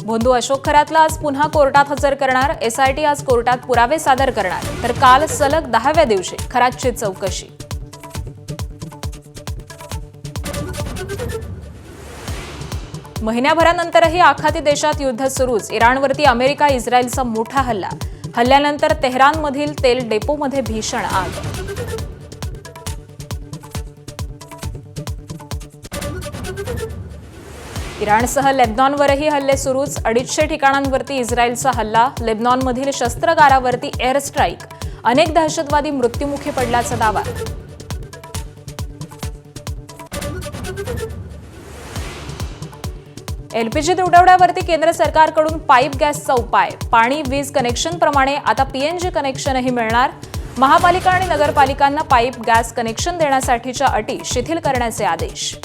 भोंदू अशोक खरातला आज पुन्हा कोर्टात हजर करणार. एसआयटी आज कोर्टात पुरावे सादर करणार. तर काल सलग 10व्या दिवशी खरातची चौकशी. महिन्याभरानंतरही आखाती देशात युद्ध सुरूच. इराणवरती अमेरिका इस्रायलचा मोठा हल्ला. हल्ल्यानंतर तेहरानमधील तेल डेपोमध्ये भीषण आग. इराणसह लेबनॉनवरही हल्ले सुरूच. 250 ठिकाणांवरती इस्रायलचा हल्ला. लेबनॉनमधील शस्त्रागारावरती एअर स्ट्राईक. अनेक दहशतवादी मृत्युमुखी पडल्याचा दावा. एलपीजी तुटवड्यावरती केंद्र सरकारकडून पाईप गॅसचा उपाय. पाणी वीज कनेक्शनप्रमाणे आता पीएनजी कनेक्शनही मिळणार. महापालिका आणि नगरपालिकांना पाईप गॅस कनेक्शन देण्यासाठीच्या अटी शिथिल करण्याचे आदेश.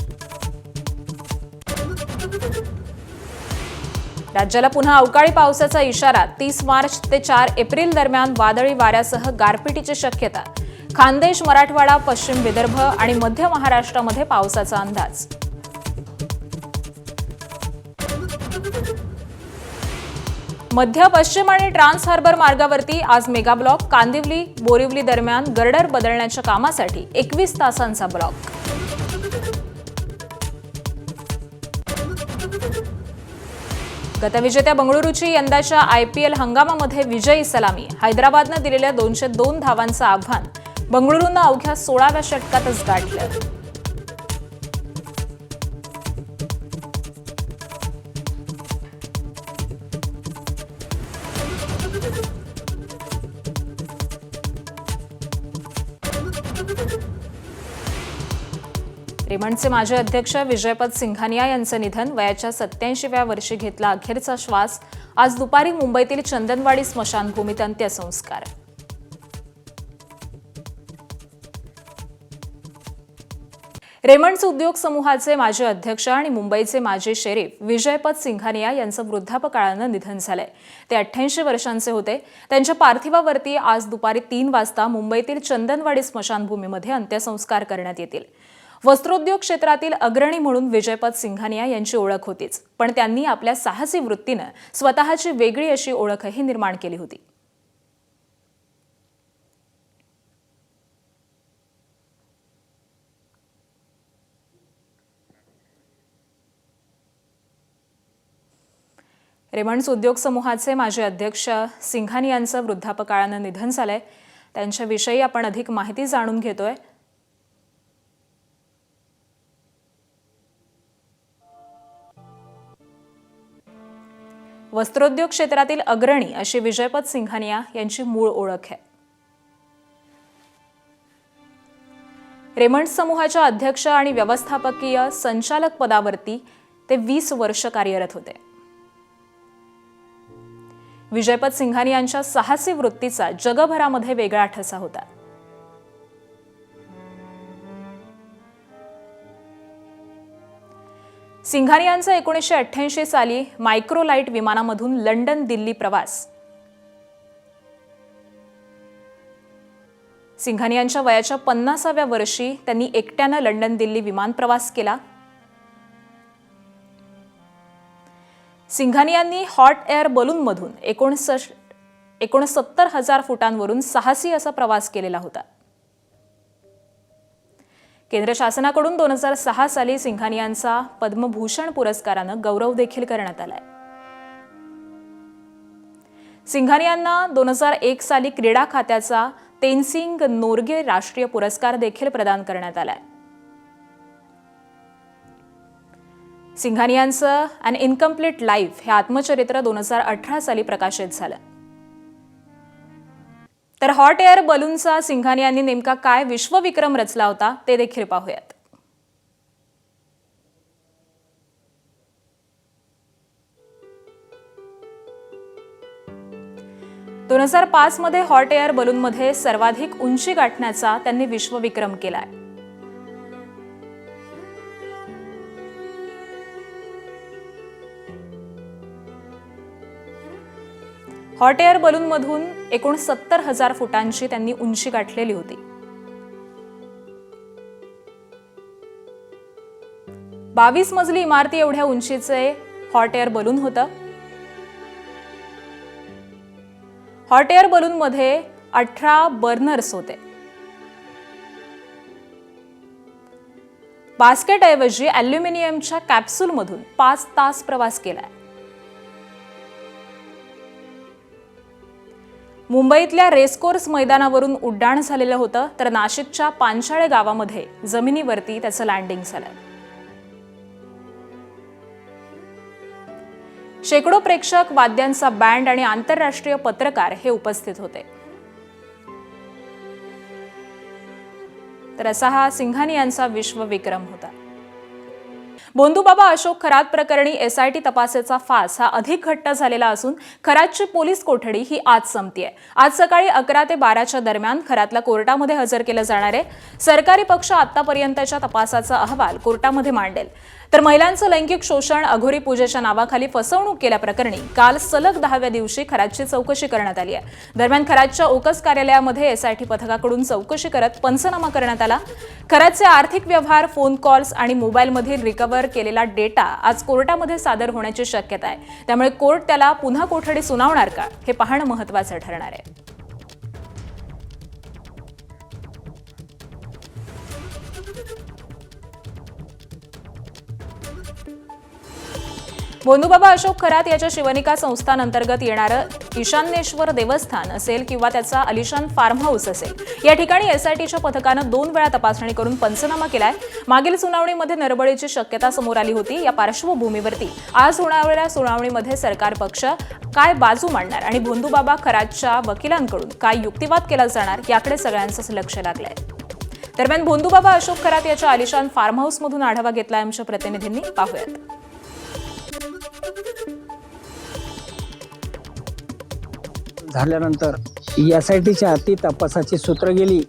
राज्याला पुन्हा अवकाळी पावसाचा इशारा. 30 मार्च ते 4 एप्रिल दरम्यान वादळी वाऱ्यासह गारपिटीची शक्यता. खानदेश, मराठवाडा, पश्चिम विदर्भ आणि मध्य महाराष्ट्रामध्ये पावसाचा अंदाज. मध्य, पश्चिम आणि ट्रान्स हार्बर मार्गावरती आज मेगा ब्लॉक. कांदिवली बोरिवली दरम्यान गर्डर बदलण्याच्या कामासाठी 21 तासांचा ब्लॉक. गतविजेत्या बंगळुरूची यंदाच्या आयपीएल हंगामामध्ये विजयी सलामी. हैदराबादनं दिलेल्या 202 धावांचं आव्हान बंगळुरूनं अवघ्या 16व्या षटकातच गाठलं. रेमंडचे माजी अध्यक्ष विजयपत सिंघानिया यांचं निधन. वयाच्या 87व्या वर्षी घेतला अखेरचा श्वास. आज दुपारी मुंबईतील चंदनवाडी स्मशानभूमीत अंत्यसंस्कार. रेमंड्स उद्योग समूहाचे माजी अध्यक्ष आणि मुंबईचे माजी शेरीफ विजयपत सिंघानिया यांचं वृद्धापकाळानं निधन झालंय. ते 88 वर्षांचे होते. त्यांच्या पार्थिवावरती आज दुपारी 3 वाजता मुंबईतील चंदनवाडी स्मशानभूमीमध्ये अंत्यसंस्कार करण्यात येतील. वस्त्रोद्योग क्षेत्रातील अग्रणी म्हणून विजयपत सिंघानिया यांची ओळख होतीच, पण त्यांनी आपल्या साहसी वृत्तीनं स्वतःची वेगळी अशी ओळखही निर्माण केली होती. रेमंड्स उद्योग समूहाचे माजी अध्यक्ष सिंघानियांचं वृद्धापकाळानं निधन झालंय. त्यांच्याविषयी आपण अधिक माहिती जाणून घेतोय. वस्त्रोद्योग क्षेत्रातील अग्रणी अशी विजयपत सिंघानिया यांची मूळ ओळख आहे. रेमंड्स समूहाच्या अध्यक्ष आणि व्यवस्थापकीय संचालक पदावरती ते 20 वर्ष कार्यरत होते. विजयपत सिंघानियांच्या साहसी वृत्तीचा जगभरामध्ये वेगळा ठसा होता. सिंघानियांचा 1988 साली मायक्रोलाइट विमानामधून लंडन दिल्ली प्रवास. सिंघानियांच्या वयाच्या 50व्या वर्षी त्यांनी एकट्यानं लंडन दिल्ली विमान प्रवास केला. सिंघानियांनी हॉट एअर बलूनमधून 69,000 फुटांवरून साहसी असा प्रवास केलेला होता. केंद्र शासनाकडून 2006 साली सिंघानियांचा पद्मभूषण पुरस्कारानं गौरव देखील करण्यात आलाय. सिंघानियांना 2001 साली क्रीडा खात्याचा तेनसिंग नोर्गे राष्ट्रीय पुरस्कार देखील प्रदान करण्यात आलाय. सिंघानियांचं अन इनकम्प्लीट लाईफ हे आत्मचरित्र 2018 साली प्रकाशित झालं. तर हॉट एअर बलूनचा सिंघानियांनी नेमका काय विश्वविक्रम रचला होता ते देखील पाहूयात. 2005 मध्ये हॉट एअर बलूनमध्ये सर्वाधिक उंची गाठण्याचा त्यांनी विश्वविक्रम केलाय. हॉट एअर बलूनमधून 69,000 फुटांची त्यांनी उंची गाठलेली होती. 22 मजली इमारती एवढ्या उंचीचे हॉट एअर बलून होतं. हॉट एअर बलूनमध्ये 18 बर्नर्स होते. बास्केटऐवजी ॲल्युमिनियमच्या कॅप्सूलमधून 5 तास प्रवास केलाय. मुंबईतल्या रेसकोर्स मैदानावरून उड्डाण झालेलं होतं, तर नाशिकच्या पांचाळे गावामध्ये जमिनीवरती त्याचं लँडिंग झालं. शेकडो प्रेक्षक, वाद्यांचा बँड आणि आंतरराष्ट्रीय पत्रकार हे उपस्थित होते. तर असा हा सिंघानी यांचा विश्वविक्रम होता. भोंदूबाबा अशोक खरात प्रकरणी SIT तपासाचा फास हा अधिक घट्ट झालेला असून खरातची पोलीस कोठडी ही आज संपतीये. आज सकाळी 11 ते 12च्या दरम्यान खरातला कोर्टामध्ये हजर केलं जाणार आहे. सरकारी पक्ष आतापर्यंतच्या तपासाचा अहवाल कोर्टामध्ये मांडेल. तर महिलांचं लैंगिक शोषण, अघोरी पूजेच्या नावाखाली फसवणूक केल्याप्रकरणी काल सलग 10व्या दिवशी खरातची चौकशी करण्यात आली आहे. दरम्यान खरातच्या ओकस कार्यालयामध्ये SIT पथकाकडून चौकशी करत पंचनामा करण्यात आला. खरातचे आर्थिक व्यवहार, फोन कॉल्स आणि मोबाईलमधील रिकव्हर केलेला डेटा आज कोर्टामध्ये सादर होण्याची शक्यता आहे. त्यामुळे कोर्ट त्याला पुन्हा कोठडी सुनावणार का हे पाहणं महत्त्वाचं ठरणार आहे. भोंदूबाबा अशोक खरात याच्या शिवनिका संस्थान अंतर्गत येणारं ईशान्येश्वर देवस्थान असेल किंवा त्याचा अलिशान फार्म हाऊस असेल, या ठिकाणी SITच्या पथकानं 2 वेळा तपासणी करून पंचनामा केलाय. मागील सुनावणीमध्ये नरबळीची शक्यता समोर आली होती. या पार्श्वभूमीवरती आज होणाऱ्या सुनावणीमध्ये सरकार पक्ष काय बाजू मांडणार आणि भोंदूबाबा खरातच्या वकिलांकडून काय युक्तिवाद केला जाणार याकडे सगळ्यांचंच लक्ष लागलंय. दरम्यान भोंदूबाबा अशोक खरात याच्या अलिशान फार्म हाऊसमधून आढावा घेतलाय आमच्या प्रतिनिधींनी. पाहूयात. झाल्यानंतर SITच्या हाती तपासाची सूत्र गेली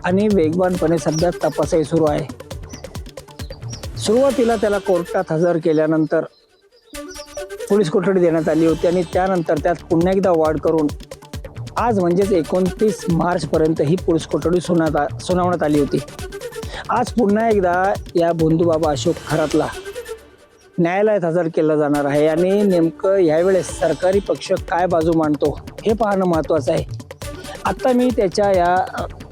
आणि वेगवानपणे सध्या तपासही सुरू आहे. सुरुवातीला त्याला कोर्टात हजर केल्यानंतर पोलीस कोठडी देण्यात आली होती आणि त्यानंतर त्यात पुन्हा एकदा वाढ करून आज म्हणजेच 29 मार्चपर्यंत ही पोलीस कोठडी सुनावण्यात आली होती. आज पुन्हा एकदा या भोंदूबाबा अशोक खरातला न्यायालयात हजर केलं जाणार आहे आणि नेमकं यावेळेस सरकारी पक्ष काय बाजू मांडतो हे पाहणं महत्त्वाचं आहे. आत्ता मी त्याच्या या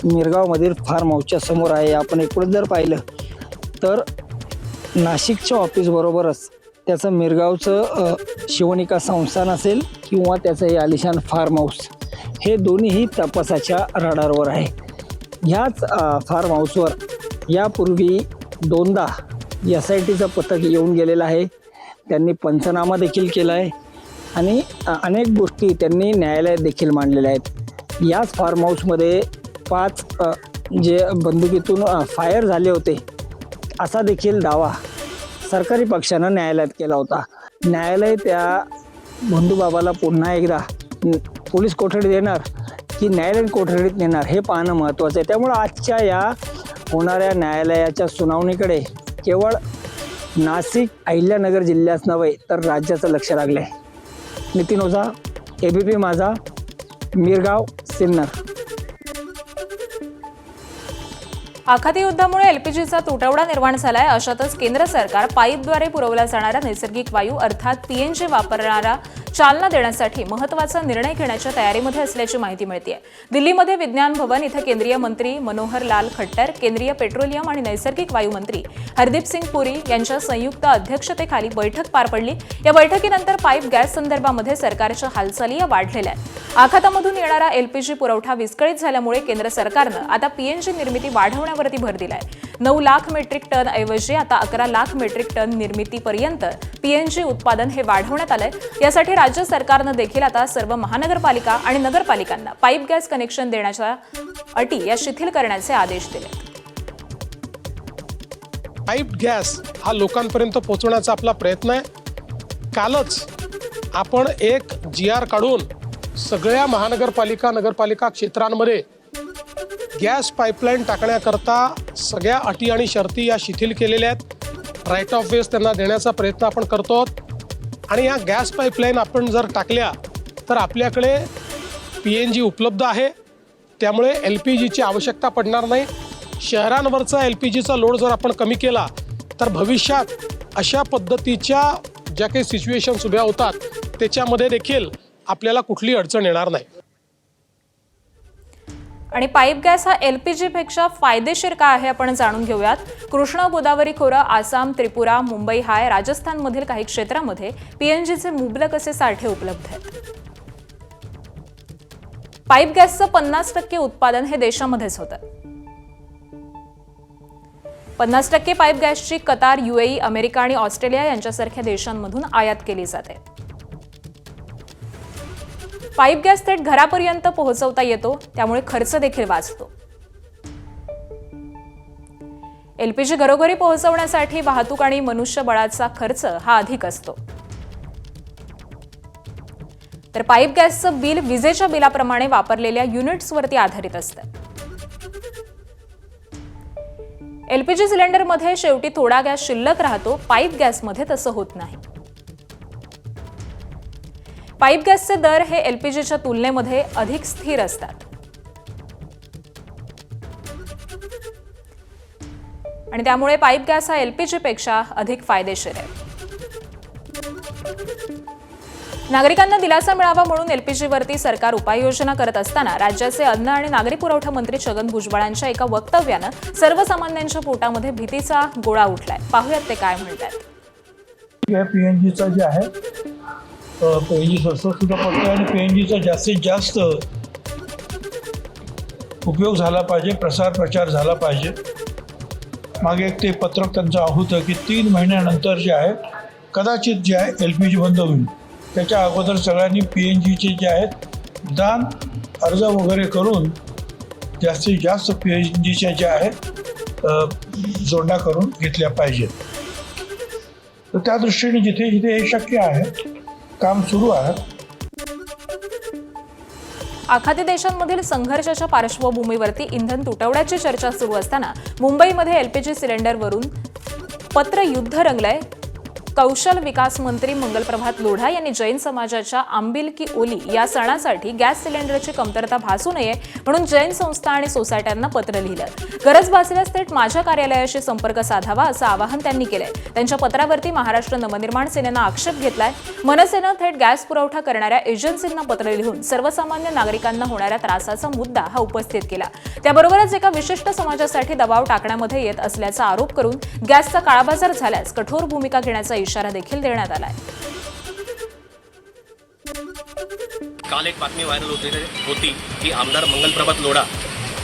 मिरगावमधील फार्म हाऊसच्या समोर आहे. आपण इकडून जर पाहिलं तर नाशिकच्या ऑफिसबरोबरच त्याचं मिरगावचं शिवनिका संस्थान असेल किंवा त्याचं हे आलिशान फार्म हाऊस हे दोन्हीही तपासाच्या रडारवर आहे. ह्याच फार्म हाऊसवर यापूर्वी 2दा SITचं पथक येऊन गेलेलं आहे. त्यांनी पंचनामा देखील केला आहे आणि अनेक गोष्टी त्यांनी न्यायालयात देखील मांडलेल्या आहेत. याच फार्म हाऊसमध्ये 5 जे बंदुकीतून फायर झाले होते असा देखील दावा सरकारी पक्षानं न्यायालयात केला होता. न्यायालय त्या भोंदूबाबाला पुन्हा एकदा पोलीस कोठडी देणार की न्यायालयीन कोठडीत नेणार हे पाहणं महत्त्वाचं आहे. त्यामुळं आजच्या या होणाऱ्या न्यायालयाच्या सुनावणीकडे केवळ नाशिक, अहिल्यानगर जिल्ह्याच नव्हे तर राज्याचं लक्ष लागलं आहे. नितीन ओझा, ABP माझा, मिरगाव, सिन्नर. आखाती युद्धामुळे LPGचा तुटवडा निर्माण झालाय. अशातच केंद्र सरकार पाईपद्वारे पुरवला जाणारा नैसर्गिक वायू अर्थात PNG वापरणारा चालना देण्यासाठी महत्त्वाचा निर्णय घेण्याच्या तयारीमध्ये असल्याची माहिती मिळते. दिल्लीमध्ये विज्ञान भवन इथं केंद्रीय मंत्री मनोहर लाल खट्टर, केंद्रीय पेट्रोलियम आणि नैसर्गिक वायू मंत्री हरदीप सिंग पुरी यांच्या संयुक्त अध्यक्षतेखाली बैठक पार पडली. या बैठकीनंतर पाईप गॅस संदर्भामध्ये सरकारच्या हालचाली वाढलेल्या आहेत. आखातामधून येणारा LPG पुरवठा विस्कळीत झाल्यामुळे केंद्र सरकारनं आता PNG निर्मिती वाढवण्यावरती भर दिलाय. 9 लाख मेट्रिक टन ऐवजी आता 11 लाख मेट्रिक टन निर्मितीपर्यंत PNG उत्पादन हे वाढवण्यात आलंय. यासाठी राज्य सरकारनं देखील आता सर्व महानगरपालिका आणि नगरपालिकांना पाईप गॅस कनेक्शन देण्याच्या अटी या शिथिल करण्याचे आदेश दिले. पाईप गॅस हा लोकांपर्यंत पोहोचवण्याचा आपला प्रयत्न आहे. कालच आपण एक GR काढून सगळ्या महानगरपालिका, नगरपालिका क्षेत्रांमध्ये गॅस पाईपलाईन टाकण्याकरता सगळ्या अटी आणि शर्ती या शिथिल केलेल्या आहेत. राईट ऑफ वेज त्यांना देण्याचा प्रयत्न आपण करतो आहोत. आणि या गॅस पाईपलाईन आपण जर टाकल्या तर आपल्याकडे PNG उपलब्ध आहे. त्यामुळे LPGची आवश्यकता पडणार नाही. शहरांवरचा LPGचा लोड जर आपण कमी केला तर भविष्यात अशा पद्धतीच्या ज्या काही सिच्युएशन्स उभ्या होतात त्याच्यामध्ये देखील आपल्याला कुठली अडचण येणार नाही. आणि पाईप गॅस हा LPG पेक्षा फायदेशीर का आहे आपण जाणून घेऊयात. कृष्णा गोदावरी खोरं, आसाम, त्रिपुरा, मुंबई हाय, राजस्थानमधील काही क्षेत्रामध्ये PNGचे मुबलक असे साठे उपलब्ध आहेत. पाईप गॅसचं 50% उत्पादन हे देशामध्येच होतं. 50% पाईप गॅसची कतार, UAE, अमेरिका आणि ऑस्ट्रेलिया यांच्यासारख्या देशांमधून आयात केली जाते. पाईप गॅस थेट घरापर्यंत पोहोचवता येतो, त्यामुळे खर्च देखील वाचतो. LPG घरोघरी पोहोचवण्यासाठी वाहतूक आणि मनुष्यबळाचा खर्च हा अधिक असतो. तर पाईप गॅसचं बिल विजेच्या बिलाप्रमाणे वापरलेल्या युनिट्सवरती आधारित असतं. LPG सिलेंडरमध्ये शेवटी थोडा गॅस शिल्लक राहतो, पाईप गॅसमध्ये तसं होत नाही. पाईप गॅसचे दर हे LPGच्या तुलनेमध्ये अधिक स्थिर असतात आणि त्यामुळे पाईप गॅस हा LPG पेक्षा अधिक फायदेशीर आहे. नागरिकांना दिलासा मिळावा म्हणून LPG वरती सरकार उपाययोजना करत असताना राज्याचे अन्न आणि नागरी पुरवठा मंत्री छगन भुजबळांच्या एका वक्तव्यानं सर्वसामान्यांच्या पोटामध्ये भीतीचा गोळा उठलाय. पाहूयात ते काय म्हणतात. PNGचा जे आहे PNG स्वस्त सुद्धा पडतो आणि PNGचा जास्तीत जास्त उपयोग झाला पाहिजे, प्रचार झाला पाहिजे. मागे एक ते पत्रक त्यांचं होतं की 3 महिन्यानंतर जे आहे कदाचित जे आहे LPG बंद होईल. त्याच्या अगोदर सगळ्यांनी PNGचे जे आहेत दान अर्ज वगैरे करून जास्तीत जास्त PNGच्या ज्या आहेत जोडण्या करून घेतल्या पाहिजेत. तर त्या दृष्टीने जिथे जिथे हे शक्य आहे काम सुरू आहे. आखाती देशांमधील संघर्षाच्या पार्श्वभूमीवरती इंधन तुटवड्याची चर्चा सुरू असताना मुंबईमध्ये LPG सिलेंडरवरून पत्र युद्ध रंगलंय. कौशल विकास मंत्री मंगलप्रभात लोढा यांनी जैन समाजाच्या आंबिल की ओली या सणासाठी गॅस सिलेंडरची कमतरता भासू नये म्हणून जैन संस्था आणि सोसायट्यांना पत्र लिहिलं. गरज भासल्यास थेट माझ्या कार्यालयाशी संपर्क साधावा असं आवाहन त्यांनी केलंय. त्यांच्या पत्रावरती महाराष्ट्र नवनिर्माण सेनेनं आक्षेप घेतलाय. मनसेनं थेट गॅस पुरवठा करणाऱ्या एजन्सींना पत्र लिहून सर्वसामान्य नागरिकांना होणाऱ्या त्रासाचा मुद्दा हा उपस्थित केला. त्याबरोबरच एका विशिष्ट समाजासाठी दबाव टाकण्यामध्ये येत असल्याचा आरोप करून गॅसचा काळाबाजार झाल्यास कठोर भूमिका घेण्याचा इशारा देखील देण्यात आलाय. काल एक बातमी व्हायरल होती की आमदार मंगलप्रभात लोढा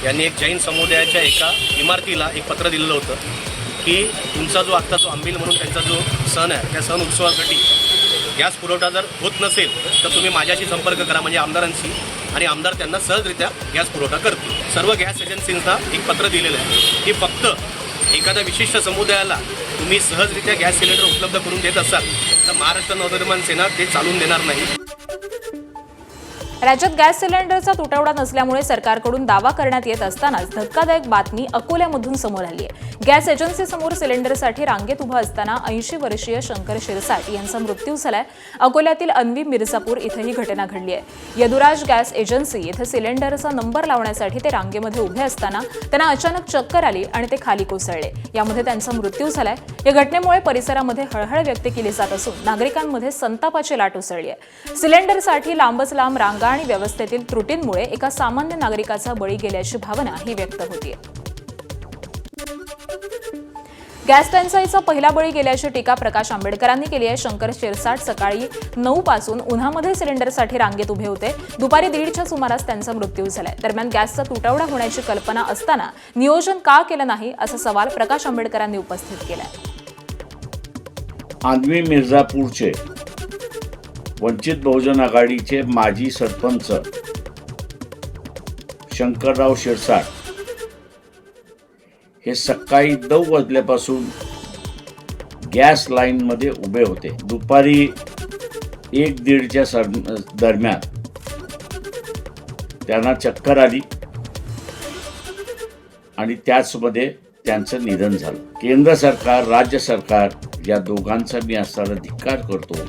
यांनी एक जैन समुदायाच्या एका इमारतीला एक पत्र दिलेलं होतं की तुमचा जो आत्ता जो आंबील म्हणून त्यांचा जो सण आहे त्या सण उत्सवासाठी गॅस पुरवठा जर होत नसेल तर तुम्ही माझ्याशी संपर्क करा, म्हणजे आमदारांशी, आणि आमदार त्यांना सहजरित्या गॅस पुरवठा करतील. सर्व गॅस एजन्सींना एक पत्र दिलेलं आहे की फक्त एखाद्या विशिष्ट समुदायाला तुम्ही सहजरित्या गॅस सिलेंडर उपलब्ध करून देत असाल तर महाराष्ट्र नवनिर्माण सेना ते चालून देणार नाही. राज्यात गॅस सिलेंडरचा तुटवडा नसल्यामुळे सरकारकडून दावा करण्यात येत असतानाच धक्कादायक बातमी अकोल्यामधून समोर आली आहे. गॅस एजन्सीसमोर सिलेंडरसाठी रांगेत उभा असताना 80 वर्षीय शंकर शिरसाट यांचा मृत्यू झालाय. अकोल्यातील अन्वी मिर्झापूर इथं ही घटना घडली आहे. यदुराज गॅस एजन्सी इथं सिलेंडरचा नंबर लावण्यासाठी ते रांगेमध्ये उभे असताना त्यांना अचानक चक्कर आली आणि ते खाली कोसळले. यामध्ये त्यांचा मृत्यू झालाय. या घटनेमुळे परिसरामध्ये हळहळ व्यक्त केली जात असून नागरिकांमध्ये संतापाची लाट उसळली आहे. सिलेंडरसाठी लांबच लांब रांगा आणि व्यवस्थेतील त्रुटींमुळे एका सामान्य नागरिकाचा बळी गेल्याची भावना ही व्यक्त होतीये. गॅस टंचाईचा पहिला बळी गेल्याची टीका प्रकाश आंबेडकरांनी केली आहे. शंकर शिरसाट सकाळी 9 पासून उन्हामध्ये सिलेंडरसाठी रांगेत उभे होते. दुपारी 1:30च्या सुमारास त्यांचा मृत्यू झालाय. दरम्यान गॅसचा तुटवडा होण्याची कल्पना असताना नियोजन का केलं नाही असा सवाल प्रकाश आंबेडकरांनी उपस्थित केलाय. अन्वी मिर्झापूरचे वंचित बहुजन आघाडीचे माजी सरपंच शंकरराव शिरसाट हे सकाळी 9 वाजल्यापासून गॅस लाईनमध्ये उभे होते. दुपारी 1-1:30च्या दरम्यान त्यांना चक्कर आली आणि त्याचमध्ये त्यांचं निधन झालं. केंद्र सरकार, राज्य सरकार या दोघांचा मी असणारा धिक्कार करतो.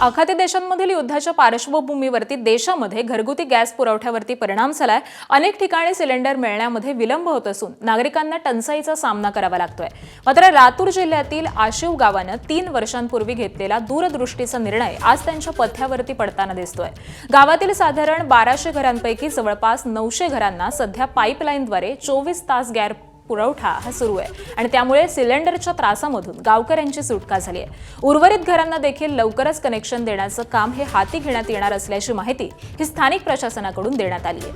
आखाती देशांमधील युद्धाच्या पार्श्वभूमीवरती देशामध्ये घरगुती गॅस पुरवठ्यावरती परिणाम झालाय. अनेक ठिकाणी सिलेंडर मिळण्यामध्ये विलंब होत असून नागरिकांना टंचाईचा सामना करावा लागतोय. मात्र लातूर जिल्ह्यातील आशिव गावानं 3 वर्षांपूर्वी घेतलेला दूरदृष्टीचा निर्णय आज त्यांच्या पथ्यावरती पडताना दिसतोय. गावातील साधारण 1200 घरांपैकी जवळपास 900 घरांना सध्या पाईपलाईनद्वारे 24 तास गॅस पुरवठा हा सुरू आहे आणि त्यामुळे सिलेंडरच्या त्रासामधून गावकऱ्यांची सुटका झाली आहे. उर्वरित घरांना देखील लवकरच कनेक्शन देण्याचं काम हे हाती घेण्यात येणार असल्याची माहिती ही स्थानिक प्रशासनाकडून देण्यात आली आहे.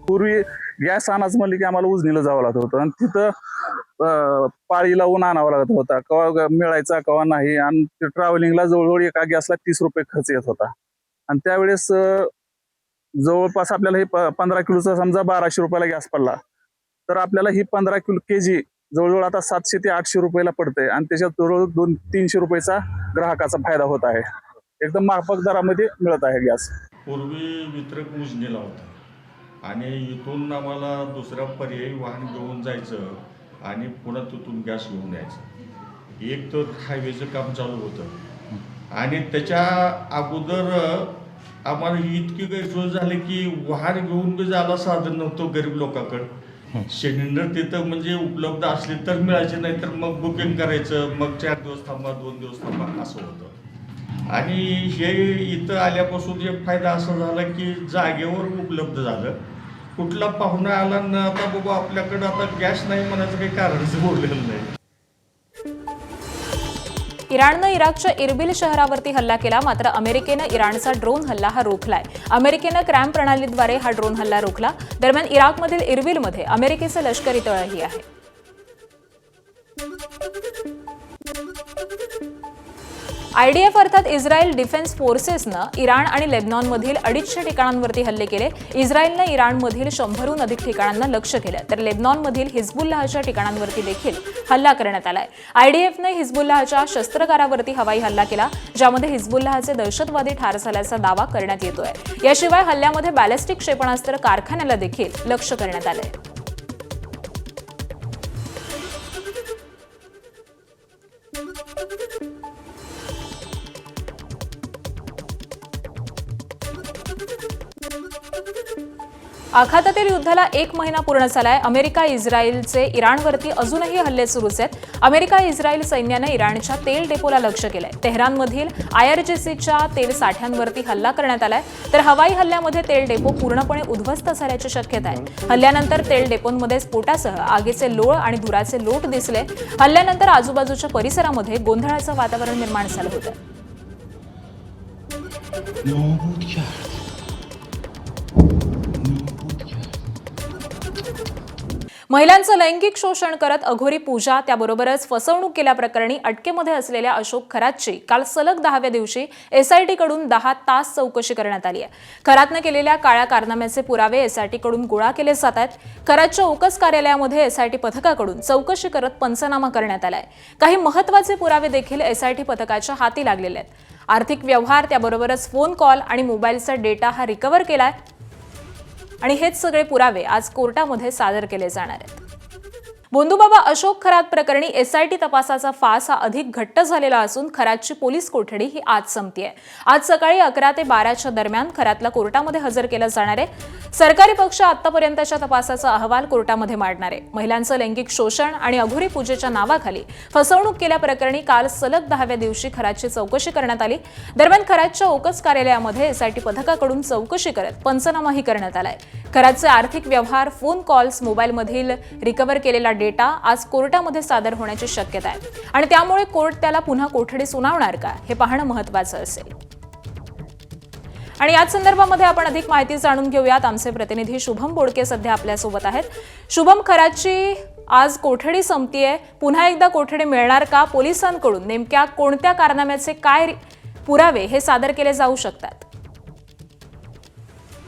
पूर्वी गॅस आणायचं म्हणलं की आम्हाला उजनीला जावं लागत होतं आणि तिथं पाळी लावून आणावं लागत होता. कवा मिळायचा कवा नाही आणि ट्रॅव्हलिंगला जवळजवळ एका गॅसला 30 रुपये खर्च येत होता. आणि त्यावेळेस जवळपास आपल्याला हे 15 किलोचा समजा 1200 रुपयाला गॅस पडला तर आपल्याला ही 15 किलो केजी जवळजवळ आता 700 ते 800 रुपयाला पडते आणि त्याच्यात जवळजवळ 200-300 रुपयाचा ग्राहकाचा फायदा होत आहे. एकदम माफक दरामध्ये मिळत आहे गॅस. पूर्वी वितरक उजनीला होता आणि इथून आम्हाला दुसरा पर्यायी वाहन घेऊन जायचं आणि पुन्हा तिथून गॅस घेऊन यायचं. एक तर हायवेचं काम चालू होतं आणि त्याच्या अगोदर आम्हाला इतकी गैरसोय झाली की वाहन घेऊन बी जायला साधन नव्हतं गरीब लोकांकडं. सिलेंडर तिथं म्हणजे उपलब्ध असले तर मिळायचे, नाही तर मग बुकिंग करायचं, मग 4 दिवस थांबा 2 दिवस थांबा असं होतं. आणि हे इथं आल्यापासून एक फायदा असा झाला की जागेवर उपलब्ध झालं. कुठला पाहुणा आला ना आता बाबा आपल्याकडं आता गॅस नाही म्हणायचं काही कारणच बोललेलं नाही. इराणनं इराकच्या इरबिल शहरावरती हल्ला केला. मात्र अमेरिकेनं इराणचा ड्रोन हल्ला हा रोखलाय. अमेरिकेनं क्रॅम प्रणालीद्वारे हा ड्रोन हल्ला रोखला. दरम्यान इराकमधील इरबिलमध्ये अमेरिकेचं लष्करी तळही आहे. IDF अर्थात इस्रायल डिफेन्स फोर्सेसनं इराण आणि लेबनॉनमधील 250 ठिकाणांवरती हल्ले केले. इस्रायलनं इराणमधील 100हून अधिक ठिकाणांना लक्ष्य केलं तर लेबनॉनमधील हिजबुल्लाहच्या ठिकाणांवरती देखील हल्ला करण्यात आलाय. IDFनं हिजबुल्लाहच्या शस्त्रकारावरती हवाई हल्ला केला ज्यामध्ये हिजबुल्लाहचे दहशतवादी ठार झाल्याचा दावा करण्यात येतोय. याशिवाय हल्ल्यामध्ये बॅलिस्टिक क्षेपणास्त्र कारखान्याला देखील लक्ष्य करण्यात आलंय. आखातातील युद्धाला 1 महिना पूर्ण झालाय. अमेरिका इस्रायलचे इराणवरती अजूनही हल्ले सुरूच आहेत. अमेरिका इस्रायल सैन्यानं इराणच्या तेल डेपोला लक्ष्य केलंय. तेहरानमधील IRGCच्या तेल साठ्यांवरती हल्ला करण्यात आलाय तर हवाई हल्ल्यामध्ये तेल डेपो पूर्णपणे उद्ध्वस्त झाल्याची शक्यता आहे. हल्ल्यानंतर तेल डेपोंमध्ये स्फोटासह आगीचे लोळ आणि धुराचे लोट दिसले. हल्ल्यानंतर आजूबाजूच्या परिसरामध्ये गोंधळाचं वातावरण निर्माण झालं होतं. महिलांचं लैंगिक शोषण करत अघोरी पूजा त्याबरोबरच फसवणूक केल्याप्रकरणी अटकेमध्ये असलेल्या अशोक खरातची काल सलग 10व्या दिवशी SIT कडून 10 तास चौकशी करण्यात आली आहे. खरातनं केलेल्या काळ्या कारनाम्याचे पुरावे SIT कडून गोळा केले जात आहेत. खरातच्या ओकस कार्यालयामध्ये SIT पथकाकडून चौकशी करत पंचनामा करण्यात आलाय. काही महत्त्वाचे पुरावे देखील SIT पथकाच्या हाती लागलेले आहेत. आर्थिक व्यवहार त्याबरोबरच फोन कॉल आणि मोबाईलचा डेटा हा रिकव्हर केलाय आणि हेच सगळे पुरावे आज कोर्टामध्ये सादर केले जाणार आहेत. बोंधूबाबा अशोक खरात प्रकरणी SIT तपासाचा फास हा अधिक घट्ट झालेला असून खरातची पोलीस कोठडी ही आज संपतीये. आज सकाळी 11 ते 12च्या दरम्यान खरातला कोर्टामध्ये हजर केलं जाणार आहे. सरकारी पक्ष आतापर्यंतच्या तपासाचा अहवाल कोर्टामध्ये मांडणार आहे. महिलांचं लैंगिक शोषण आणि अघोरी पूजेच्या नावाखाली फसवणूक केल्याप्रकरणी काल सलग 10व्या दिवशी खरातची चौकशी करण्यात आली. दरम्यान खरातच्या ओकस कार्यालयामध्ये SIT पथकाकडून चौकशी करत पंचनामाही करण्यात आलाय. खरातचे आर्थिक व्यवहार, फोन कॉल्स, मोबाईलमधील रिकव्हर केलेला डेटा आज कोर्टामध्ये सादर होण्याची शक्यता आहे आणि त्यामुळे कोर्ट त्याला पुन्हा कोठडी सुनावणार का हे पाहणं महत्त्वाचं असेल. आणि याच संदर्भामध्ये आपण अधिक माहिती जाणून घेऊयात. आमचे प्रतिनिधी शुभम बोडके सध्या आपल्यासोबत आहेत. शुभम, खरातची आज कोठडी संपतीये, पुन्हा एकदा कोठडी मिळणार का? पोलिसांकडून नेमक्या कोणत्या कारनाम्याचे काय पुरावे हे सादर केले जाऊ शकतात?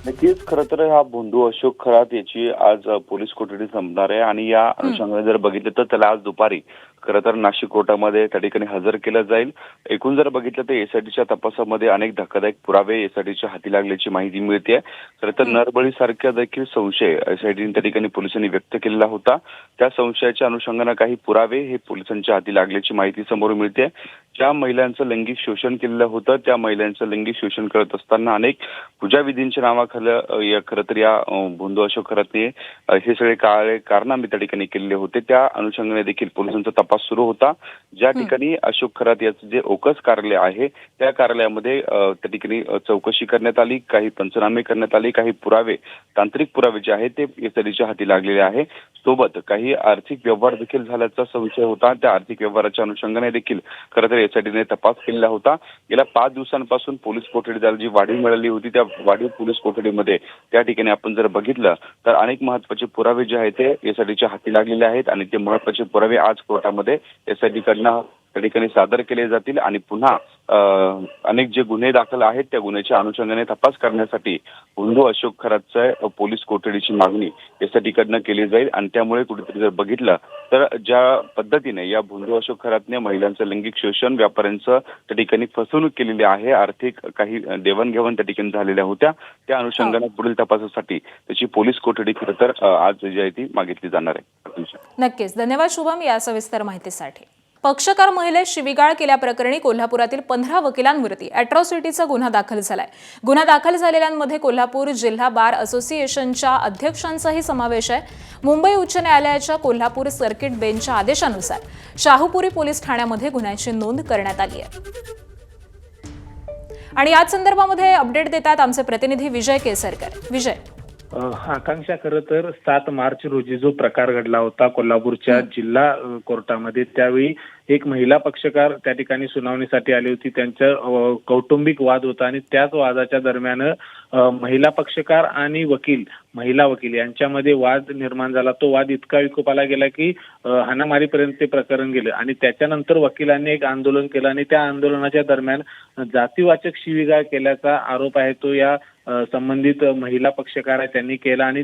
नक्कीच खरं तर हा भोंदू अशोक खरात याची आज पोलीस कोठडी संपणार आहे आणि या अनुषंगाने जर बघितलं तर त्याला आज दुपारी खरं तर नाशिक कोर्टामध्ये त्या ठिकाणी हजर केलं जाईल. एकूण जर बघितलं तर एसआयटीच्या तपासामध्ये अनेक धक्कादायक पुरावे एसआयटीच्या हाती लागल्याची माहिती मिळते. खरं तर नरबळीसारख्या देखील संशय एसआयटीने त्या ठिकाणी पोलिसांनी व्यक्त केलेला होता. त्या संशयाच्या अनुषंगाने काही पुरावे हे पोलिसांच्या हाती लागल्याची माहिती समोर मिळते. ज्या महिलांचं लैंगिक शोषण केलेलं होतं त्या महिलांचं लैंगिक शोषण करत असताना अनेक पूजाविधींच्या नावाखाली खरं तर या भोंदू अशोक खरातने हे सगळे कारनामे त्या ठिकाणी केलेले होते. त्या अनुषंगाने देखील पोलिसांचा तपास सुरू होता. ज्या ठिकाणी अशोक खरात याचं जे ओकस कार्यालय आहे त्या कार्यालयामध्ये त्या ठिकाणी चौकशी करण्यात आली, काही पंचनामे करण्यात आले, काही पुरावे तांत्रिक पुरावे जे आहेत ते एसआयटीच्या हाती लागलेले आहे. सोबत काही आर्थिक व्यवहार देखील झाल्याचा संशय होता. त्या आर्थिक व्यवहाराच्या अनुषंगाने देखील खरं तर एसआयटीने तपास केलेला होता. गेल्या 5 दिवसांपासून पोलीस कोठडीला जी वाढीव मिळाली होती त्या वाढीव पोलीस कोठडीमध्ये त्या ठिकाणी आपण जर बघितलं तर अनेक महत्त्वाचे पुरावे जे आहेत ते एसआयटीच्या हाती लागलेले आहेत आणि ते महत्त्वाचे पुरावे आज कोर्टामध्ये एसआयटीकडनं त्या ठिकाणी सादर केले जातील आणि पुन्हा अनेक जे गुन्हे दाखल आहेत त्या गुन्ह्याच्या अनुषंगाने तपास करण्यासाठी भोंदू अशोक खरातच्या पोलीस कोठडीची मागणी एसआयटीकडनं केली जाईल. आणि त्यामुळे कुठेतरी जर बघितलं तर ज्या पद्धतीने या भोंदू अशोक खरातने महिलांचं लैंगिक शोषण, व्यापाऱ्यांचं त्या ठिकाणी फसवणूक केलेली आहे, आर्थिक काही देवाणघेवाण त्या ठिकाणी झालेल्या होत्या, त्या अनुषंगाने पुढील तपासासाठी त्याची पोलीस कोठडी खरं तर आज जी आहे ती मागितली जाणार आहे. नक्कीच. धन्यवाद शुभम या सविस्तर माहितीसाठी. पक्षकार महिलेस शिवीगाळ केल्याप्रकरणी कोल्हापुरातील 15 वकिलांवरती अॅट्रॉसिटीचा गुन्हा दाखल झालाय. गुन्हा दाखल झालेल्यांमध्ये कोल्हापूर जिल्हा बार असोसिएशनच्या अध्यक्षांचाही समावेश आहे. मुंबई उच्च न्यायालयाच्या कोल्हापूर सर्किट बेंचच्या आदेशानुसार शाहूपुरी पोलीस ठाण्यामध्ये गुन्ह्याची नोंद करण्यात आली आहे. आणि याच संदर्भामध्ये अपडेट देतात आमचे प्रतिनिधी विजय केसरकर. विजय. आकांक्षा, खरं तर 7 मार्च रोजी जो प्रकार घडला होता कोल्हापूरच्या जिल्हा कोर्टामध्ये, त्यावेळी एक महिला पक्षकार त्या ठिकाणी सुनावणीसाठी आली होती. त्यांचा कौटुंबिक वाद होता आणि त्याच वादाच्या दरम्यान महिला पक्षकार आणि महिला वकील यांच्यामध्ये वाद निर्माण झाला. तो वाद इतका विकोपाला गेला की हाणामारीपर्यंत ते प्रकरण गेलं आणि त्याच्यानंतर वकिलांनी एक आंदोलन केलं आणि त्या आंदोलनाच्या दरम्यान जातीवाचक शिवीगाळ केल्याचा आरोप आहे तो या संबंधित महिला पक्षकार आहे त्यांनी केला आणि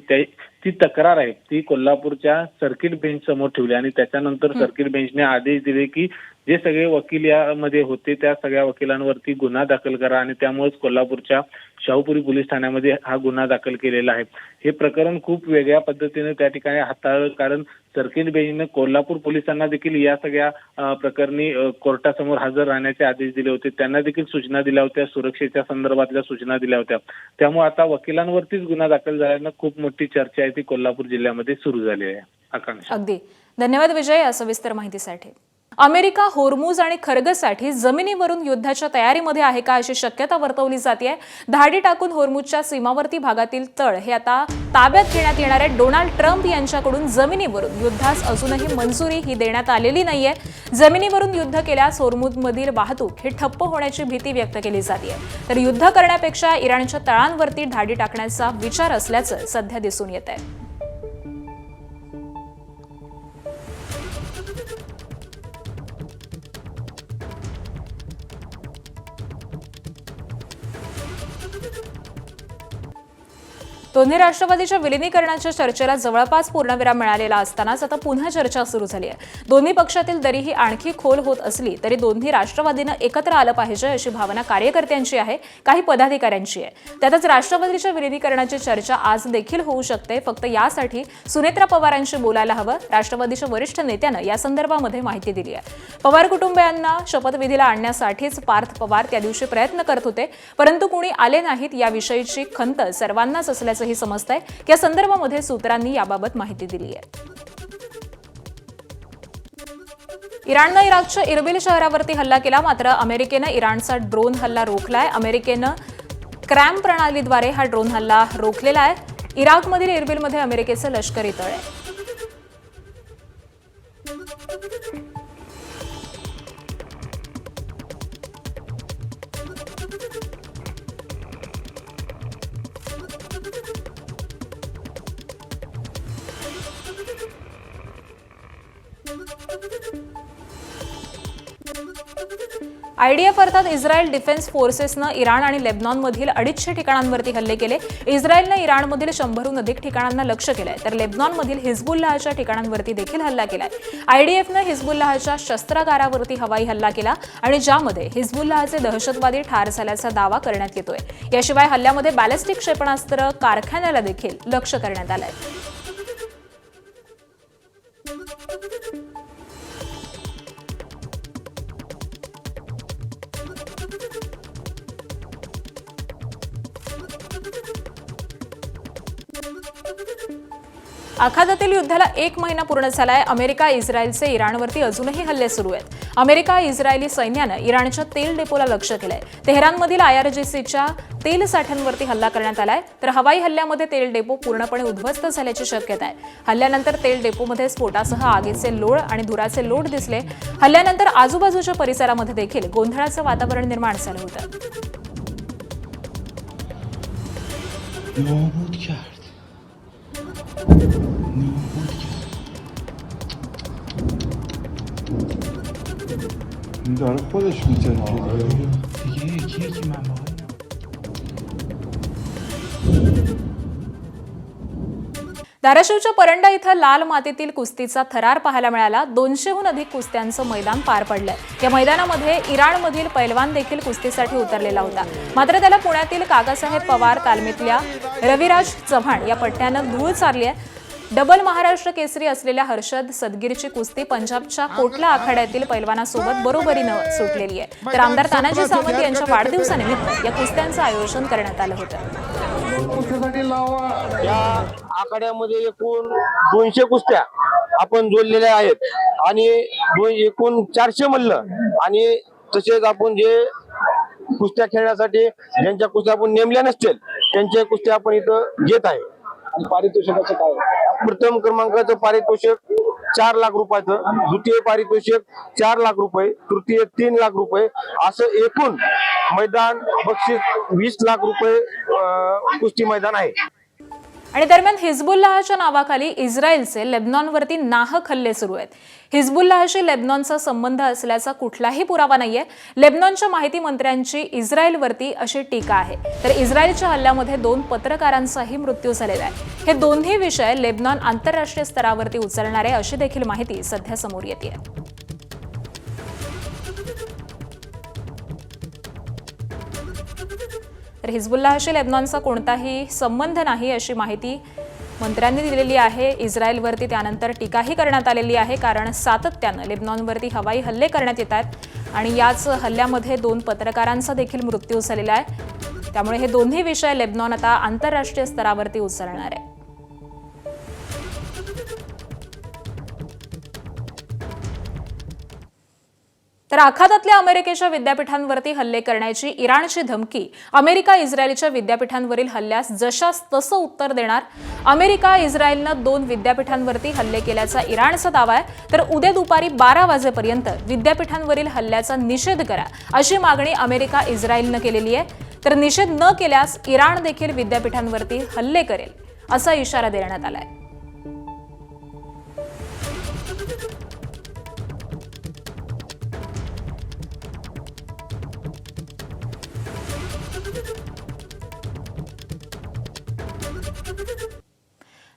ती तक्रार आहे ती कोल्हापूरच्या सर्किट बेंच समोर ठेवली आणि त्याच्यानंतर सर्किट बेंचने आदेश दिले की जे सगळे वकील यामध्ये होते त्या सगळ्या वकिलांवरती गुन्हा दाखल करा आणि त्यामुळेच कोल्हापूरच्या शाहूपुरी पोलीस ठाण्यामध्ये हा गुन्हा दाखल केलेला आहे. हे प्रकरण खूप वेगळ्या पद्धतीने त्या ठिकाणी हाताळलं, कारण सर्किट बेंचने कोल्हापूर पोलिसांना देखील या सगळ्या प्रकरणी कोर्टासमोर हजर राहण्याचे आदेश दिले होते. त्यांना देखील सूचना दिल्या होत्या, सुरक्षेच्या संदर्भातल्या सूचना दिल्या होत्या. त्यामुळे आता वकिलांवरतीच गुन्हा दाखल झाल्यानं खूप मोठी चर्चा आहे ती कोल्हापूर जिल्ह्यामध्ये सुरू झाली आहे. आकांक्षा. अगदी धन्यवाद विजय या सविस्तर माहितीसाठी. अमेरिका होर्मुझ आणि खर्गसाठी जमिनीवरून युद्धाच्या तयारीमध्ये आहे का अशी शक्यता वर्तवली जाते. धाडी टाकून होर्मुझच्या सीमावर्ती भागातील तळ हे आता ताब्यात घेण्यात येणार आहे. डोनाल्ड ट्रम्प यांच्याकडून जमिनीवरून युद्धास अजूनही मंजुरी ही देण्यात आलेली नाहीये. जमिनीवरून युद्ध केल्यास होर्मुझमधील वाहतूक ही ठप्प होण्याची भीती व्यक्त केली जाते. तर युद्ध करण्यापेक्षा इराणच्या तळांवरती धाडी टाकण्याचा विचार असल्याचं सध्या दिसून येत आहे. दोन्ही राष्ट्रवादीच्या विलिनीकरणाच्या चर्चेला जवळपास पूर्णविराम मिळालेला असतानाच आता पुन्हा चर्चा सुरू झाली आहे. दोन्ही पक्षातील दरीही आणखी खोल होत असली तरी दोन्ही राष्ट्रवादीनं एकत्र आलं पाहिजे अशी भावना कार्यकर्त्यांची आहे, काही पदाधिकाऱ्यांची आहे. त्यातच राष्ट्रवादीच्या विलिनीकरणाची चर्चा आज देखील होऊ शकते. फक्त यासाठी सुनेत्रा पवारांशी बोलायला हवं. राष्ट्रवादीच्या वरिष्ठ नेत्यानं या संदर्भामध्ये माहिती दिली आहे. पवार कुटुंबियांना शपथविधीला आणण्यासाठीच पार्थ पवार त्या दिवशी प्रयत्न करत होते, परंतु कुणी आले नाहीत याविषयीची खंत सर्वांनाच असल्याचं ही समजतंय. या संदर्भामध्ये सूत्रांनी याबाबत माहिती दिली आहे. इराणनं इराकच्या इरबिल शहरावरती हल्ला केला, मात्र अमेरिकेनं इराणचा ड्रोन हल्ला रोखलाय. अमेरिकेनं क्रॅम प्रणालीद्वारे हा ड्रोन हल्ला रोखलेला आहे. इराकमधील इरबिलमध्ये अमेरिकेचं लष्करी तळ आहे. IDF अर्थात इस्रायल डिफेन्स फोर्सेसनं इराण आणि लेबनॉनमधील 250 ठिकाणांवरती हल्ले केले. इस्रायलनं इराणमधील 100हून अधिक ठिकाणांना लक्ष्य केलंय, तर लेबनॉनमधील हिजबुल्लाहच्या ठिकाणांवरती देखील हल्ला केलाय. IDFनं हिजबुल्लाहच्या शस्त्रागारावरती हवाई हल्ला केला आणि ज्यामध्ये हिजबुल्लाहचे दहशतवादी ठार झाल्याचा दावा करण्यात येतोय. याशिवाय हल्ल्यामध्ये बॅलिस्टिक क्षेपणास्त्र कारखान्याला देखील लक्ष्य करण्यात आलंय. आखातातील युद्धाला 1 महिना पूर्ण झालाय. अमेरिका इस्रायलचे इराणवरती अजूनही हल्ले सुरू आहेत. अमेरिका इस्रायली सैन्यानं इराणच्या तेल डेपोला लक्ष्य केलंय. तेहरानमधील IRGCच्या तेल साठ्यांवरती हल्ला करण्यात आलाय, तर हवाई हल्ल्यामध्ये तेल डेपो पूर्णपणे उद्ध्वस्त झाल्याची शक्यता आहे. हल्ल्यानंतर तेल डेपोमध्ये स्फोटासह आगीचे लोळ आणि धुराचे लोट दिसले. हल्ल्यानंतर आजूबाजूच्या परिसरामध्ये देखील गोंधळाचं वातावरण निर्माण झालं होतं. داره خودش میتونه دیگه یکی من धाराशिवच्या परंडा इथं लाल मातीतील कुस्तीचा थरार पाहायला मिळाला. 200हून अधिक कुस्त्यांचं मैदान पार पडलंय. या मैदानामध्ये इराणमधील पैलवान देखील कुस्तीसाठी उतरलेला होता. मात्र त्याला पुण्यातील काकासाहेब पवार तालमीतल्या रविराज चव्हाण या पट्ट्यानं धूळ चारली आहे. डबल महाराष्ट्र केसरी असलेल्या हर्षद सदगीरची कुस्ती पंजाबच्या कोटला आखाड्यातील पैलवानासोबत बरोबरीनं सुटलेली आहे. तर आमदार तानाजी सावंत यांच्या वाढदिवसानिमित्त या कुस्त्यांचं आयोजन करण्यात आलं होतं. या आखाड्यामध्ये एकूण 200 कुस्त्या आपण जोडलेल्या आहेत आणि एकूण 400 मल्ल आणि तसेच आपण जे कुस्त्या खेळण्यासाठी ज्यांच्या कुस्त्या आपण नेमल्या नसतील त्यांच्या कुस्त्या आपण इथं घेत आहे. पारितोषिकाचं काय? प्रथम क्रमांकाचं पारितोषिक 4 लाख रुपयाचं, द्वितीय पारितोषिक 4 लाख रुपये, तृतीय 3 लाख रुपये असं एकूण मैदान बक्षीस 20 लाख रुपये कुस्ती मैदान आहे. आणि दरम्यान हिजबुल्लाहच्या नावाखाली इस्रायलचे लेबनॉनवरती नाहक हल्ले सुरू आहेत. हिजबुल्लाहशी लेबनॉनचा संबंध असल्याचा कुठलाही पुरावा नाहीये. लेबनॉनच्या माहिती मंत्र्यांची इस्रायलवरती अशी टीका आहे. तर इस्रायलच्या हल्ल्यामध्ये 2 पत्रकारांचाही मृत्यू झालेला आहे. हे दोन्ही विषय लेबनॉन आंतरराष्ट्रीय स्तरावरती उचलणार आहे अशी देखील माहिती सध्या समोर येते. तर हिजबुल्लाहशी लेबनॉनचा कोणताही संबंध नाही अशी माहिती मंत्र्यांनी दिलेली आहे. इस्रायलवरती त्यानंतर टीकाही करण्यात आलेली आहे, कारण सातत्यानं लेबनॉनवरती हवाई हल्ले करण्यात येत आहेत आणि याच हल्ल्यामध्ये 2 पत्रकारांचा देखील मृत्यू झालेला आहे. त्यामुळे हे दोन्ही विषय लेबनॉन आता आंतरराष्ट्रीय स्तरावरती उचलणार आहे. तर आखातातल्या अमेरिकेच्या विद्यापीठांवरती हल्ले करण्याची इराणची धमकी. अमेरिका इस्रायलच्या विद्यापीठांवरील हल्ल्यास जशास तसं उत्तर देणार. अमेरिका इस्रायलनं 2 विद्यापीठांवरती हल्ले केल्याचा इराणचा दावा आहे. तर उद्या दुपारी 12 वाजेपर्यंत विद्यापीठांवरील हल्ल्याचा निषेध करा अशी मागणी अमेरिका इस्रायलनं केलेली आहे. तर निषेध न केल्यास इराण देखील विद्यापीठांवरती हल्ले करेल असा इशारा देण्यात आलाय.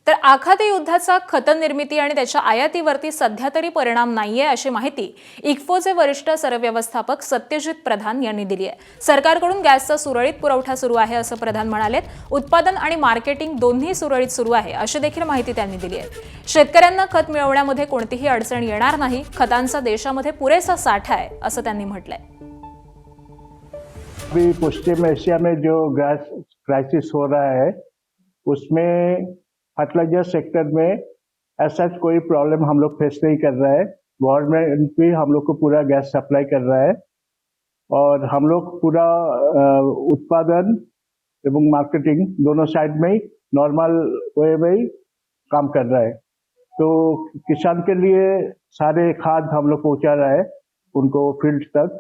तर आखाती युद्धाचा खतं निर्मिती आणि त्याच्या आयातीवरती सध्या तरी परिणाम नाहीये अशी माहिती इक्फोचे वरिष्ठ सरव्यवस्थापक सत्यजित प्रधान यांनी दिली आहे. सरकारकडून गॅसचा सुरळीत पुरवठा सुरू आहे असं प्रधान म्हणालेत. उत्पादन आणि मार्केटिंग दोन्ही सुरळीत सुरू आहे अशी देखील माहिती त्यांनी दिली आहे. शेतकऱ्यांना खत मिळवण्यामध्ये कोणतीही अडचण येणार नाही. खतांचा देशामध्ये पुरेसा साठा आहे असं त्यांनी म्हटलंय. अभी पश्चिम एशिया में जो गैस क्राइसिस हो रहा है उसमें फर्टिलाइजर सेक्टर में ऐसा कोई प्रॉब्लम हम लोग फेस नहीं कर रहा है. गवर्नमेंट भी हम लोग को पूरा गैस सप्लाई कर रहा है और हम लोग पूरा उत्पादन एवं मार्केटिंग दोनों साइड में ही नॉर्मल वे में ही काम कर रहा है. तो किसान के लिए सारे खाद हम लोग पहुंचा रहा है उनको फील्ड तक,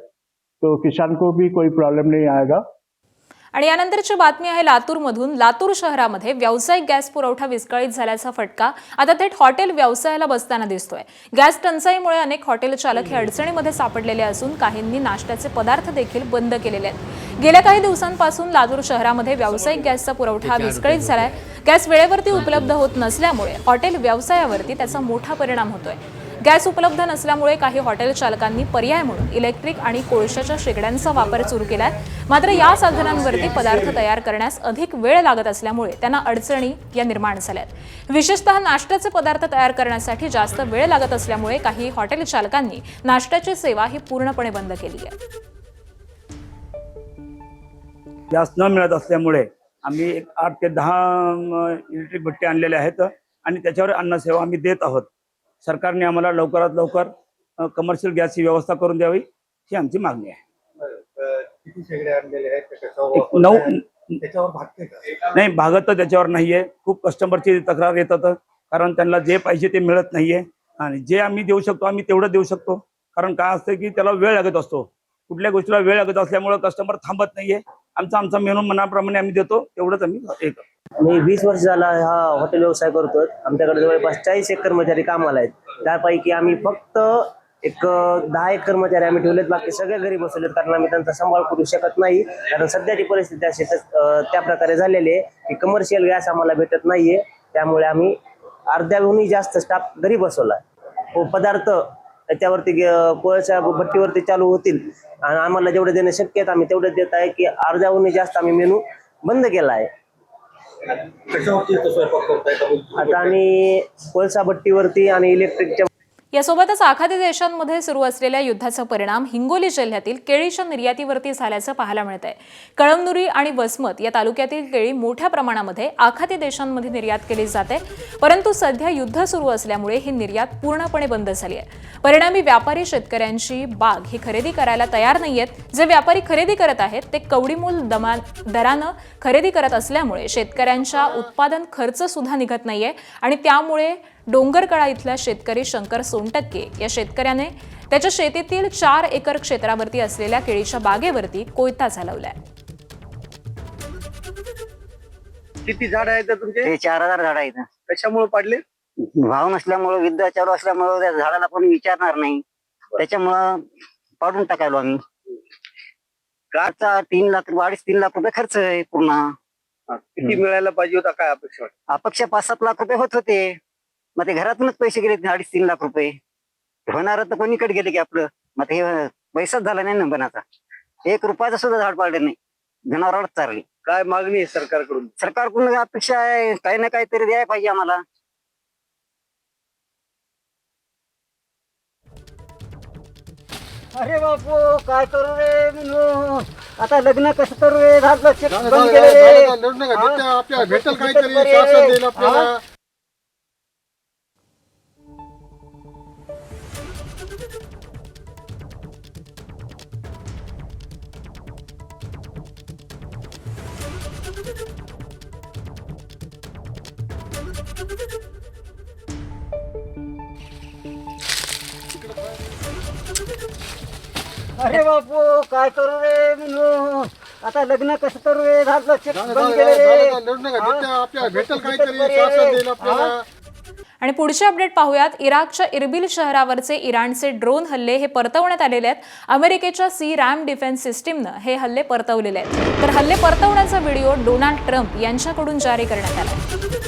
तो किसान को भी कोई प्रॉब्लम नहीं आएगा. आणि यानंतरची बातमी आहे लातूरमधून. लातूर शहरामध्ये व्यावसायिक गॅस पुरवठा विस्कळीत झाल्याचा फटका आता थेट हॉटेल व्यवसायाला बसताना दिसतोय. गॅस टंचाईमुळे अनेक हॉटेल चालक हे अडचणीमध्ये सापडलेले असून काहींनी नाश्त्याचे पदार्थ देखील बंद केलेले आहेत. गेल्या काही दिवसांपासून लातूर शहरामध्ये व्यावसायिक गॅसचा पुरवठा विस्कळीत झालाय. गॅस वेळेवरती उपलब्ध होत नसल्यामुळे हॉटेल व्यवसायावरती त्याचा मोठा परिणाम होतोय. गॅस उपलब्ध नसल्यामुळे काही हॉटेल चालकांनी पर्याय म्हणून इलेक्ट्रिक आणि कोळशाच्या शेगड्यांचा वापर सुरू केलाय. मात्र या साधनांवरती पदार्थ तयार करण्यास अधिक वेळ लागत असल्यामुळे त्यांना अडचणी या निर्माण झाल्यात. विशेषतः नाश्त्याचे पदार्थ तयार करण्यासाठी जास्त वेळ लागत असल्यामुळे काही हॉटेल चालकांनी नाश्त्याची सेवा ही पूर्णपणे बंद केली आहे. गॅस न मिळत असल्यामुळे आम्ही 8 ते 10 इलेक्ट्रिक भट्टी आणलेल्या आहेत आणि त्याच्यावर अन्नसेवा आम्ही देत आहोत. सरकारने आम्हाला लवकरात लवकर कमर्शियल गॅसची व्यवस्था करून द्यावी ही आमची मागणी आहे. किती शेगडे आणलेले आहेत? 9 त्याच्यावर भागते का? नाही, भागत तर त्याच्यावर नाहीये. खूप कस्टमरची तक्रार येतात कारण त्यांना जे पाहिजे ते मिळत नाहीये आणि जे आम्ही देऊ शकतो आम्ही तेवढं देऊ शकतो. कारण काय असतं की त्याला वेळ लागत असतो. कुठल्या गोष्टीला वेळ लागत असल्यामुळे कस्टमर थांबत नाहीये. आमचा मेनू मनाप्रमाणे आम्ही देतो, तेवढंच आम्ही एक. मी 20 वर्ष झाला हा हॉटेल व्यवसाय करतोय. आमच्याकडे जवळपास 40 एक कर्मचारी कामाला आहेत. त्यापैकी आम्ही फक्त 10 एक कर्मचारी आम्ही ठेवलेत, बाकी सगळे घरी बसवलेत कारण आम्ही त्यांचा सांभाळ करू शकत नाही. कारण सध्याची परिस्थिती अशी त्या प्रकारे झालेली आहे की कमर्शियल गॅस आम्हाला भेटत नाहीये. त्यामुळे आम्ही अर्ध्याहूनही जास्त स्टाफ घरी बसवला. पदार्थ त्याच्यावरती कोळशा भट्टीवरती चालू होतील आणि आम्हाला जेवढे देणे शक्य आहेत आम्ही तेवढे देत आहे की अर्ध्याहूनही जास्त आम्ही मेनू बंद केला आहे. आता आम्ही कोळसा भट्टीवरती आणि इलेक्ट्रिकच्या. यासोबतच आखाती देशांमध्ये सुरू असलेल्या युद्धाचा परिणाम हिंगोली जिल्ह्यातील केळीच्या निर्यातीवरती झाल्याचं पाहायला मिळत आहे. कळमनुरी आणि वसमत या तालुक्यातील केळी मोठ्या प्रमाणामध्ये आखाती देशांमध्ये निर्यात केली जाते. परंतु सध्या युद्ध सुरू असल्यामुळे ही निर्यात पूर्णपणे बंद झाली आहे. परिणामी व्यापारी शेतकऱ्यांची बाग ही खरेदी करायला तयार नाहीयेत. जे व्यापारी खरेदी करत आहेत ते कवडीमोल दरानं खरेदी करत असल्यामुळे शेतकऱ्यांच्या उत्पादन खर्च सुद्धा निघत नाहीये आणि त्यामुळे डोंगरकळा इथला शेतकरी शंकर सोनटक्के या शेतकऱ्याने त्याच्या शेतीतील 4 एकर क्षेत्रावरती असलेल्या केळीच्या बागेवरती कोयता चालवलाय. किती झाड आहेत तुमचे? 4000 झाड आहेत. कशामुळे पाडले? भाव नसल्यामुळे, युद्ध चालू असल्यामुळे त्या झाडाला कोणी विचारणार नाही, त्याच्यामुळं पाडून टाकायलो आम्ही. कारचा 3 लाख 2.5-3 लाख रुपये खर्च आहे पूर्ण. किती मिळायला पाहिजे होता? काय अपेक्षा? अपेक्षा 5-7 लाख रुपये होत होते. मग ते घरातूनच पैसे गेले 2.5-3 लाख रुपये. होणार तर कोणीकडे गेले की आपलं. मग हे पैसाच झाला नाही ना बनाचा. 1 रुपयाचा सुद्धा झाड पाडलं नाही, जनावरांनाच चारली. काय मागणी आहे सरकारकडून? सरकारकडून अपेक्षा आहे काही ना काहीतरी द्यायला पाहिजे आम्हाला. अरे बापू काय करू रे म्हणून आता लग्न कसं करू रे? भेटेल काहीतरी शासन देईल आपल्याला. अरे बापू काय करू रे म्हणून आता लग्न कसं करू रे? बंद केलं रे. भेटेल काहीतरी शासन देईल आपल्याला. आणि पुढचे अपडेट पाहूयात. इराकच्या इरबिल शहरावरचे इराणचे ड्रोन हल्ले हे परतवण्यात आलेले आहेत. अमेरिकेच्या सी-रॅम डिफेन्स सिस्टीमनं हे हल्ले परतवलेले आहेत. तर हल्ले परतवण्याचा व्हिडिओ डोनाल्ड ट्रम्प यांच्याकडून जारी करण्यात आला.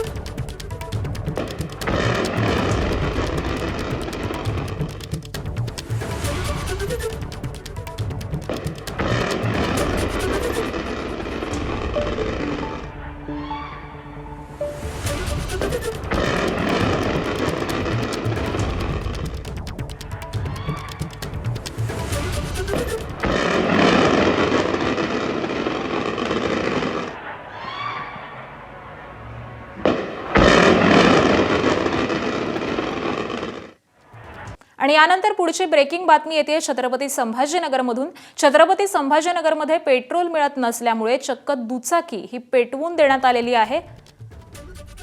आणि यानंतर पुढची ब्रेकिंग बातमी येते छत्रपती संभाजीनगरमधून. छत्रपती संभाजीनगरमध्ये पेट्रोल मिळत नसल्यामुळे चक्क दुचाकी ही पेटवून देण्यात आलेली आहे.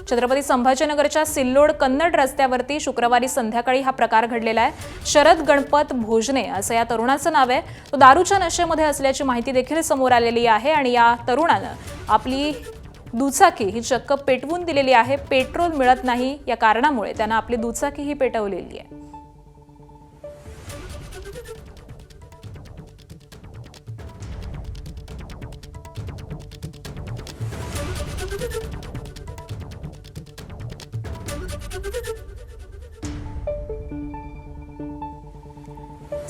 छत्रपती संभाजीनगरच्या सिल्लोड कन्नड रस्त्यावरती शुक्रवारी संध्याकाळी हा प्रकार घडलेला आहे. शरद गणपत भोजने असं या तरुणाचं नाव आहे. तो दारूच्या नशेमध्ये असल्याची माहिती देखील समोर आलेली आहे आणि या तरुणानं आपली दुचाकी ही चक्क पेटवून दिलेली आहे. पेट्रोल मिळत नाही या कारणामुळे त्यानं आपली दुचाकी ही पेटवलेली आहे.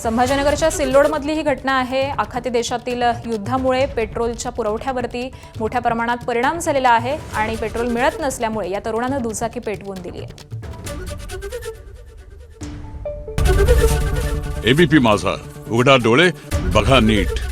संभाजीनगरच्या सिल्लोडमधली ही घटना आहे. आखाती देशातील युद्धामुळे पेट्रोलच्या पुरवठ्यावरती मोठ्या प्रमाणात परिणाम झालेला आहे आणि पेट्रोल मिळत नसल्यामुळे या तरुणानं दुचाकी पेटवून दिली आहे. एबीपी माझा, उघडा डोळे बघा नीट.